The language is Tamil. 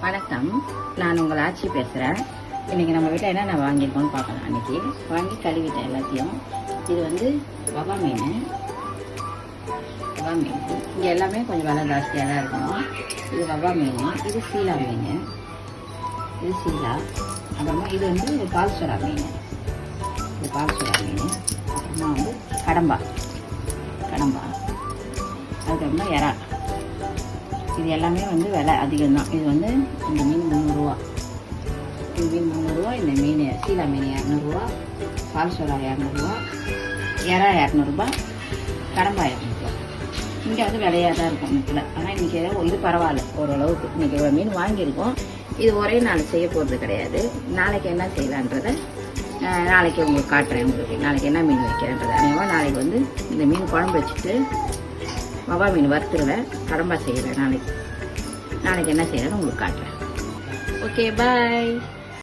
வணக்கம், நான் உங்கள் ஆட்சி பேசுகிறேன். இன்றைக்கி நம்ம வீட்டில் என்னென்ன வாங்கியிருக்கோம்னு பார்க்கலாம். அன்றைக்கி வாங்கி கழுவிட்டேன் எல்லாத்தையும். இது வந்து வவா மீன். இங்கே எல்லாமே கொஞ்சம் விலை ஜாஸ்தியாக தான் இருக்கணும். இது வவா மீன், இது சீலா மீன், இது சீலா. அப்புறமா இது வந்து பால்சுரா மீன், இது பால்சுரா மீன். அப்புறமா வந்து கடம்பா, அதுக்கப்புறமா எறா. இது எல்லாமே வந்து விலை அதிகம்தான். இது வந்து இந்த மீன் 300 ரூபா, இந்த மீன் 300 ரூபா, இந்த மீன் சீலா மீன் 200 ரூபா, பால்சோலா 200 ரூபா, எறா 200 ரூபா, கடம்பா 200 ரூபா. இங்கே வந்து விலையாக தான் இருக்கும் மீட்டில். ஆனால் இன்றைக்கி இது பரவாயில்ல ஓரளவுக்கு. இன்றைக்கி ஒரு மீன் வாங்கியிருக்கோம். இது ஒரே நாள் செய்ய போகிறது கிடையாது. நாளைக்கு என்ன செய்யலான்றதை நாளைக்கு உங்களுக்கு காட்டுறேன். உங்களுக்கு நாளைக்கு என்ன மீன் வைக்கிறேன்றது. அதே நாளைக்கு வந்து இந்த மீன் குழம்பு வச்சுட்டு வவா மீன் வறுத்துருவேன், கடம்பா செய்வேன். நாளைக்கு என்ன செய்யறேன்னு உங்களுக்கு காட்டுறேன். ஓகே, பாய்.